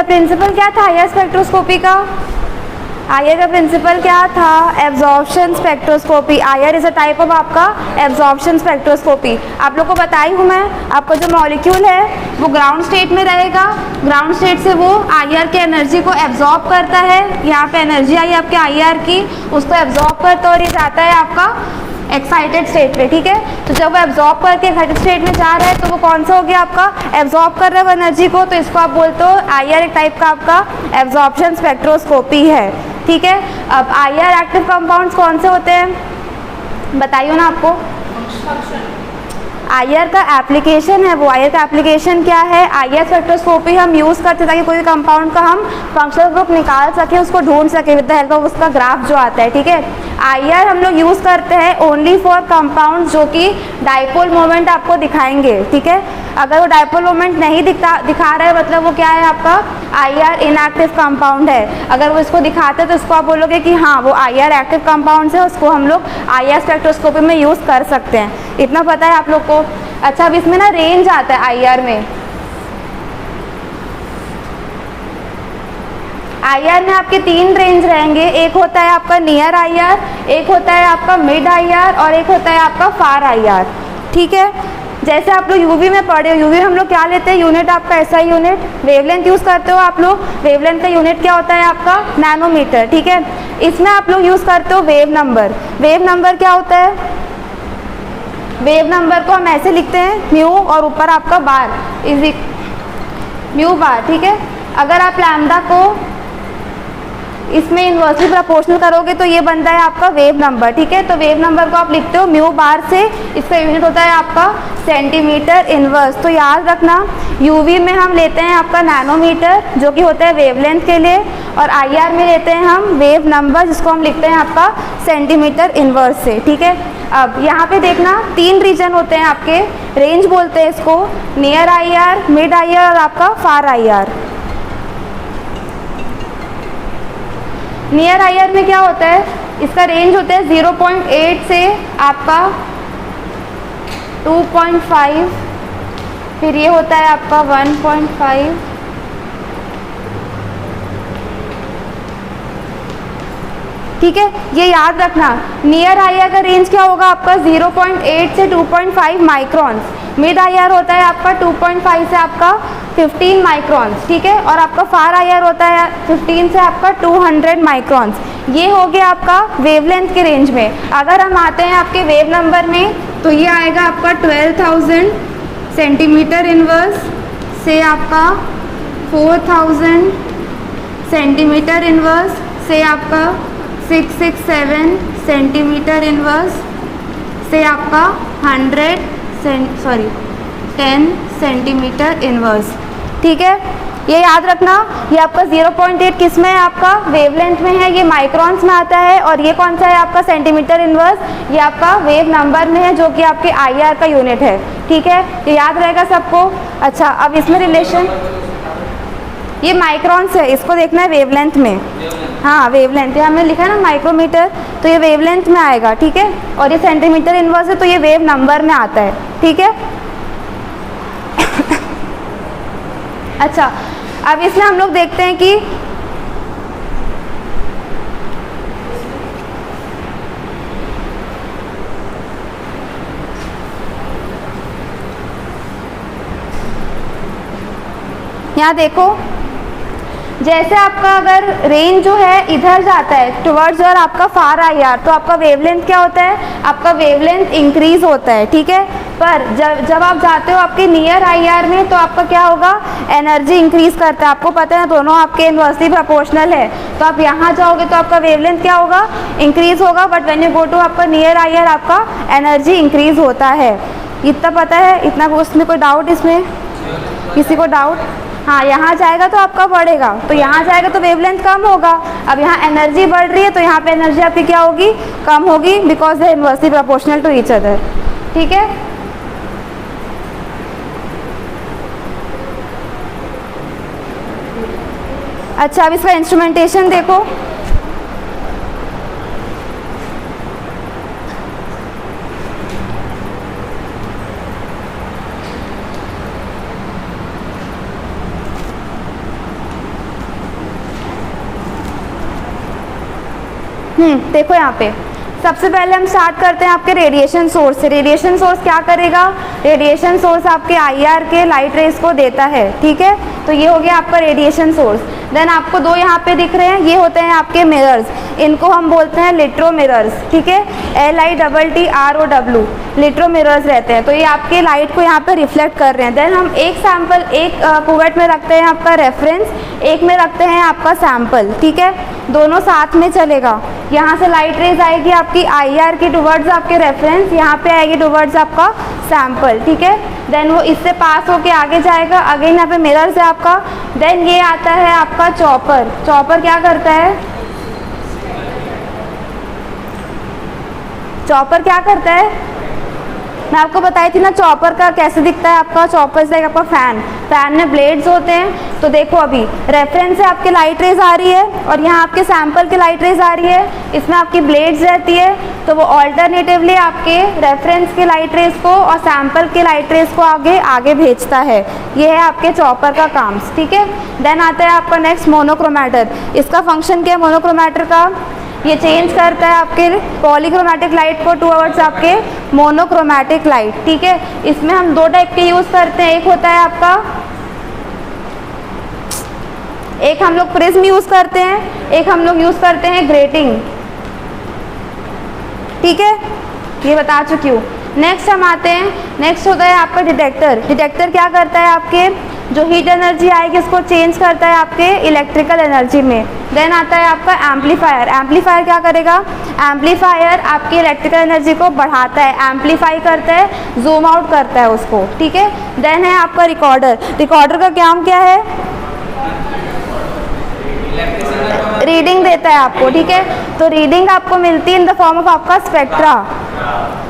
Principal क्या था IR spectroscopy का? आईआर का प्रिंसिपल क्या था? Absorption spectroscopy. IR is a type of आपका एब्जॉर्प्शन स्पेक्ट्रोस्कोपी। आप लोग को बताई हूँ मैं, आपका जो मॉलिक्यूल है वो ग्राउंड स्टेट में रहेगा, ग्राउंड स्टेट से वो आईआर के एनर्जी को एब्जॉर्ब करता है। यहाँ पे एनर्जी आई आपके आईआर की, उसको एब्जॉर्ब करता है और ये जाता है आपका एक्साइटेड स्टेट पे, ठीक है। तो जब वो एब्जॉर्ब करके एक्साइटेड स्टेट में जा रहा है तो वो कौन सा हो गया आपका? एब्जॉर्ब कर रहा है वो एनर्जी को, तो इसको आप बोलते हो आईआर एक टाइप का आपका एब्जॉर्प्शन स्पेक्ट्रोस्कोपी है, ठीक है। अब आईआर एक्टिव कंपाउंड्स कौन से होते हैं बताइए ना आपको? आईआर का एप्लीकेशन है वो, आईआर का एप्लीकेशन क्या है? आईआर स्पेक्ट्रोस्कोपी हम यूज़ करते हैं ताकि कोई भी कंपाउंड का हम फंक्शनल ग्रुप निकाल सके, उसको ढूंढ सके विद द हेल्प ऑफ उसका ग्राफ जो आता है, ठीक है। आईआर हम लोग यूज़ करते हैं ओनली फॉर कंपाउंड जो कि डाइपोल मोमेंट आपको दिखाएंगे, ठीक है। अगर वो डाइपोल मोमेंट नहीं दिखा रहा है मतलब वो क्या है आपका आईआर इनएक्टिव कंपाउंड है। अगर वो इसको दिखाते हैं तो इसको आप बोलोगे कि हाँ वो आईआर एक्टिव कंपाउंड है, उसको हम लोग आईआर स्पेक्ट्रोस्कोपी में यूज़ कर सकते हैं। इतना पता है आप लोग को? अच्छा, अब इसमें ना रेंज आता है आईआर में। आईआर में आपके 3 रेंज रहेंगे, एक होता है आपका नियर आईआर, एक होता है आपका मिड आईआर और एक होता है आपका फार आईआर, ठीक है। जैसे आप लोग यूवी में पढ़े हो, यूवी में हम लोग क्या लेते हैं यूनिट आपका ऐसा यूनिट, वेवलेंथ यूज़ करते हो आप लोग। वेवलेंथ का यूनिट क्या होता है आपका? नैनोमीटर, ठीक है। इसमें आप लोग यूज़ करते हो वेव नंबर। वेव नंबर क्या होता है? वेव नंबर को हम ऐसे लिखते हैं म्यू और ऊपर आपका बार इज म्यू बार, ठीक है। अगर आप लैम्डा को इसमें इन्वर्सली प्रोपोर्शनल करोगे तो ये बनता है आपका वेव नंबर, ठीक है। तो वेव नंबर को आप लिखते हो म्यू बार से, इसका यूनिट होता है आपका सेंटीमीटर इनवर्स। तो याद रखना यूवी में हम लेते हैं आपका नैनोमीटर जो कि होता है वेवलेंथ के लिए, और आईआर में लेते हैं हम वेव नंबर जिसको हम लिखते हैं आपका सेंटीमीटर इनवर्स से, ठीक है। अब यहाँ पे देखना 3 रीजन होते हैं आपके, रेंज बोलते हैं इसको, नियर आईआर, मिड आईआर और आपका फार आईआर। नियर आईआर में क्या होता है? इसका रेंज होता है 0.8 से आपका 2.5, फिर ये होता है आपका 1.5, ठीक है। ये याद रखना नियर आईआर का रेंज क्या होगा आपका 0.8 से 2.5 माइक्रॉन्स, मिड आईआर होता है आपका 2.5 से आपका 15 माइक्रॉन्स, ठीक है। और आपका फार आईआर होता है 15 से आपका 200 माइक्रॉन्स। ये हो गया आपका वेवलेंथ के रेंज में। अगर हम आते हैं आपके वेव नंबर में तो ये आएगा आपका 12,000 सेंटीमीटर इनवर्स से आपका 4,000 सेंटीमीटर इनवर्स से आपका 667 सेंटीमीटर इनवर्स से आपका 10 सेंटीमीटर इनवर्स, ठीक है। ये याद रखना ये आपका 0.8 किस में है? आपका वेवलेंथ में है, ये माइक्रॉन्स में आता है। और ये कौन सा है आपका सेंटीमीटर इनवर्स? ये आपका वेव नंबर में है जो कि आपके आईआर का यूनिट है, ठीक है। ये याद रहेगा सबको? अच्छा, अब इसमें रिलेशन, ये माइक्रॉन्स है, इसको देखना है वेवलेंथ में। हाँ वेवलेंथ, ये हमने लिखा है ना माइक्रोमीटर, तो ये वेवलेंथ में आएगा, ठीक है। और ये सेंटीमीटर इनवर्स है तो ये वेव नंबर में आता है, ठीक है। अच्छा, अब इसमें हम लोग देखते हैं कि यहाँ देखो, जैसे आपका अगर रेंज जो है इधर जाता है टुवर्ड्स और आपका फार आईआर, तो आपका वेवलेंथ क्या होता है? आपका वेवलेंथ इंक्रीज होता है, ठीक है। पर जब आप जाते हो आपके नियर आईआर में तो आपका क्या होगा? एनर्जी इंक्रीज करता है। आपको पता है ना दोनों आपके इनवर्सली प्रोपोर्शनल है, तो आप यहाँ जाओगे तो आपका वेवलेंथ क्या होगा? इंक्रीज होगा। But when you go to आपका नियर आईआर आपका एनर्जी इंक्रीज होता है। इतना पता है? इतना उसमें कोई डाउट? इसमें किसी को डाउट? हाँ, यहाँ जाएगा तो आपका बढ़ेगा, तो यहाँ जाएगा तो वेवलेंथ कम होगा। अब यहाँ एनर्जी बढ़ रही है तो यहाँ पे एनर्जी आपकी क्या होगी? कम होगी, because they inversely proportional to each other, ठीक है। अच्छा, अब इसका इंस्ट्रूमेंटेशन देखो। देखो यहाँ पे सबसे पहले हम स्टार्ट करते हैं आपके रेडिएशन सोर्स से। रेडिएशन सोर्स क्या करेगा, रेडिएशन सोर्स आपके IR के लाइट रेस को देता है, ठीक है। तो ये हो गया आपका रेडिएशन सोर्स। देन आपको दो यहाँ पे दिख रहे हैं, ये होते हैं आपके मिरर्स, इनको हम बोलते हैं लिट्रो मिरर्स, ठीक है, LITTROW, लिट्रो मिरर्स रहते हैं। तो ये आपके लाइट को यहाँ पे रिफ्लेक्ट कर रहे हैं। देन हम एक सैम्पल एक कुवेट में रखते हैं आपका रेफरेंस, एक में रखते हैं आपका सैम्पल, ठीक है, दोनों साथ में चलेगा। यहाँ से लाइट रेज आएगी आपकी IR की टुवर्ड्स आपके रेफरेंस, यहाँ पे आएगी टुवर्ड्स आपका सैम्पल, ठीक है। देन वो इससे पास होके आगे जाएगा, अगेन यहाँ पे मिरर्स है आपका। देन ये आता है आपका चॉपर। चॉपर क्या करता है, चॉपर क्या करता है, मैं आपको बताई थी ना चॉपर का कैसे दिखता है आपका। चॉपर से आपका फैन में ब्लेड्स होते हैं। तो देखो अभी रेफरेंस से आपके लाइट रेज आ रही है और यहाँ आपके सैंपल की लाइट रेज आ रही है, इसमें आपकी ब्लेड्स रहती है, तो वो ऑल्टरनेटिवली आपके रेफरेंस के लाइट रेज को और सैंपल के लाइट रेज को आगे भेजता है। ये है आपके चॉपर का काम, ठीक है। देन आता है आपका नेक्स्ट मोनोक्रोमैटर। इसका फंक्शन क्या है मोनोक्रोमैटर का, ये चेंज करता है आपके पॉलीक्रोमैटिक लाइट को टुवर्ड्स आपके मोनोक्रोमैटिक लाइट, ठीक है। इसमें हम दो टाइप के यूज़ करते हैं, एक होता है आपका, एक हम लोग प्रिज्म यूज़ करते हैं, एक हम लोग यूज़ करते हैं ग्रेटिंग, ठीक है, ये बता चुकी हूँ। नेक्स्ट हम आते हैं, नेक्स्ट होता है आपका डिटेक्टर। डिटेक्टर क्या करता है, आपके जो हीट एनर्जी आएगी उसको चेंज करता है आपके इलेक्ट्रिकल एनर्जी में। देन आता है आपका एम्पलीफायर। एम्पलीफायर क्या करेगा, एम्पलीफायर आपकी इलेक्ट्रिकल एनर्जी को बढ़ाता है, एम्पलीफाई करता है, जूम आउट करता है उसको, ठीक है। देन है आपका रिकॉर्डर। रिकॉर्डर का काम क्या है, रीडिंग देता है आपको, ठीक है। तो रीडिंग आपको मिलती है इन द फॉर्म ऑफ आपका स्पेक्ट्रा,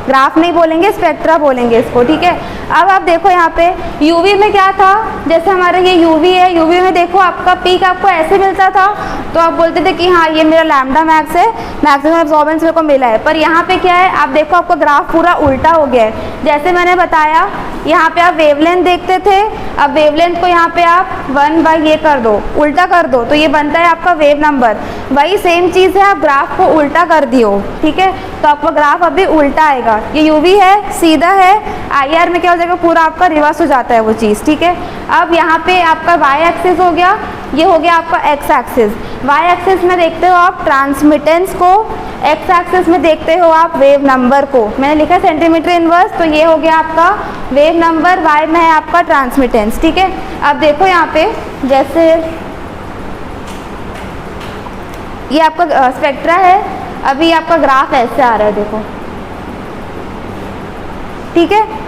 ग्राफ नहीं बोलेंगे, स्पेक्ट्रा बोलेंगे इसको, ठीक है। अब आप देखो यहाँ पे यूवी में क्या था, जैसे हमारा ये यूवी है, यूवी में देखो आपका पीक आपको ऐसे मिलता था, तो आप बोलते थे कि हाँ ये मेरा लैम्डा मैक्स है, मैक्सिमम एब्जॉर्बेंस मेरे को मिला है। पर यहाँ पे क्या है, आप देखो आपका ग्राफ पूरा उल्टा हो गया है। जैसे मैंने बताया यहाँ पे आप वेवलेंथ देखते थे, अब वेवलेंथ को यहाँ पे आप 1 ये कर दो, उल्टा कर दो, तो ये बनता है आपका वेव नंबर। वही सेम चीज़ है, आप ग्राफ को उल्टा कर दियो, ठीक है, तो आपका ग्राफ अभी उल्टा आएगा। ये यूवी है, सीधा है, IR में क्या हो जाएगा, पूरा आपका रिवर्स हो जाता है वो चीज़, ठीक है। अब यहाँ पे आपका वाई एक्सिस हो गया, ये हो गया आपका एक्स एक्सिस। वाई एक्सिस में देखते हो आप ट्रांसमिटेंस को, एक्स एक्सिस में देखते हो आप वेव नंबर को। मैंने लिखा सेंटीमीटर इनवर्स, तो ये हो गया आपका वेव नंबर, वाई में है आपका ट्रांसमिटेंस, ठीक है। अब देखो यहाँ पे जैसे ये आपका स्पेक्ट्रा है, अभी आपका ग्राफ ऐसे आ रहा है, देखो, ठीक है।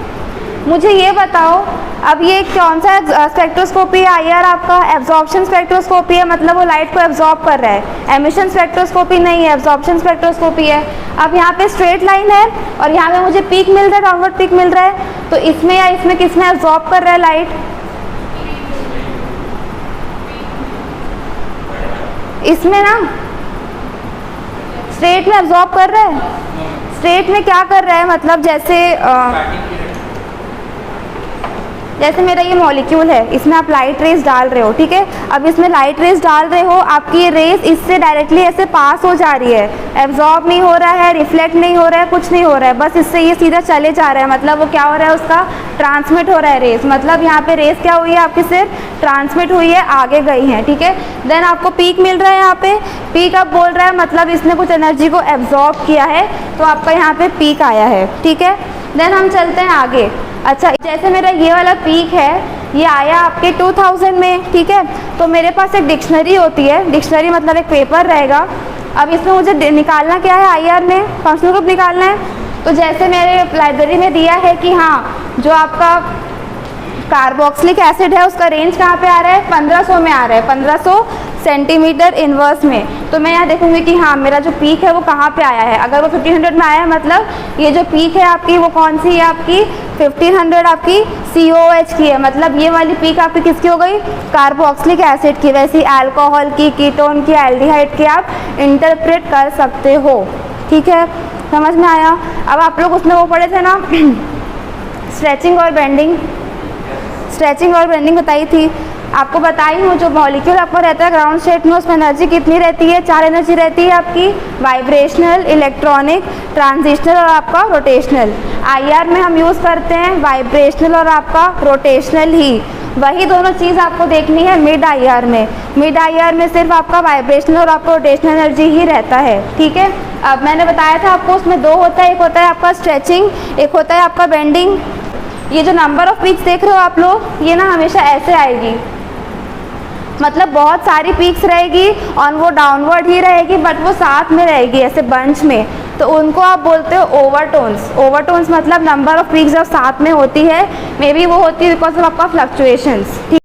मुझे ये बताओ अब ये कौन सा स्पेक्ट्रोस्कोपी है, IR आपका एब्जॉर्प्शन स्पेक्ट्रोस्कोपी है, मतलब वो लाइट को एब्जॉर्ब कर रहा है। एमिशन स्पेक्ट्रोस्कोपी नहीं है, एब्जॉर्प्शन स्पेक्ट्रोस्कोपी है। अब यहाँ पे स्ट्रेट लाइन है और यहाँ पे मुझे पीक मिल रहा है, डाउनवर्ड पीक मिल रहा है, तो इसमें या इसमें किसमें एब्जॉर्ब कर रहा है लाइट, इसमें ना, स्ट्रेट में एब्जॉर्ब कर रहा है। स्ट्रेट में क्या कर रहा है, मतलब जैसे मेरा ये मॉलिक्यूल है, इसमें आप लाइट रेज डाल रहे हो, ठीक है। अब इसमें लाइट रेज डाल रहे हो, आपकी ये रेज इससे डायरेक्टली ऐसे पास हो जा रही है, एब्जॉर्ब नहीं हो रहा है, रिफ्लेक्ट नहीं हो रहा है, कुछ नहीं हो रहा है, बस इससे ये सीधा चले जा रहा है। मतलब वो क्या हो रहा है, उसका ट्रांसमिट हो रहा है रेज, मतलब यहाँ पे रेज क्या हुई है आपकी, सिर्फ ट्रांसमिट हुई है, आगे गई हैं, ठीक है। देन आपको पीक मिल रहा है, यहाँ पे पीक अब बोल रहा है, मतलब इसने कुछ एनर्जी को एब्जॉर्ब किया है, तो आपका यहाँ पे पीक आया है, ठीक है। देन हम चलते हैं आगे। अच्छा, जैसे मेरा ये वाला पीक है, ये आया आपके 2000 में, ठीक है। तो मेरे पास एक डिक्शनरी होती है, डिक्शनरी मतलब एक पेपर रहेगा। अब इसमें मुझे निकालना क्या है, IR में फंक्शनल ग्रुप निकालना है। तो जैसे मेरे लाइब्रेरी में दिया है कि हाँ जो आपका कार्बोक्सिलिक एसिड है उसका रेंज कहाँ पे आ रहा है, 1500 में आ रहा है, 1500 सेंटीमीटर इनवर्स में। तो मैं यहाँ देखूंगी कि हाँ मेरा जो पीक है वो कहाँ पे आया है। अगर वो 1500 में आया है, मतलब ये जो पीक है आपकी वो कौन सी है, आपकी 1500 आपकी COH की है, मतलब ये वाली पीक आपकी किसकी हो गई, कार्बोक्सिलिक एसिड की। वैसी अल्कोहल की, कीटोन की, एल्डिहाइड की आप इंटरप्रेट कर सकते हो, ठीक है, समझ में आया। अब आप लोग उसमें वो पढ़े थे ना स्ट्रेचिंग और बेंडिंग, स्ट्रेचिंग और बेंडिंग बताई थी। आपको बताई हूँ, जो मॉलिक्यूल आपका रहता है ग्राउंड स्टेट में, उसमें एनर्जी कितनी रहती है? 4 एनर्जी रहती है आपकी, वाइब्रेशनल, इलेक्ट्रॉनिक, ट्रांजिशनल और आपका रोटेशनल। IR में हम यूज़ करते हैं वाइब्रेशनल और आपका रोटेशनल ही। वही दोनों चीज़ आपको देखनी है मिड IR में। मिड IR में सिर्फ आपका वाइब्रेशनल और आपका रोटेशनल एनर्जी ही रहता है, ठीक है। अब मैंने बताया था आपको उसमें 2 होता है, एक होता है आपका स्ट्रेचिंग, एक होता है आपका बेंडिंग। ये जो नंबर ऑफ पीक्स देख रहे हो आप लोग, ये ना हमेशा ऐसे आएगी, मतलब बहुत सारी पीक्स रहेगी और वो डाउनवर्ड ही रहेगी, बट वो साथ में रहेगी ऐसे बंच में, तो उनको आप बोलते हो ओवरटोन्स। ओवरटोन्स मतलब नंबर ऑफ पीक्स जब साथ में होती है, मे बी वो होती है बिकॉज ऑफ आपका फ्लक्चुएशंस।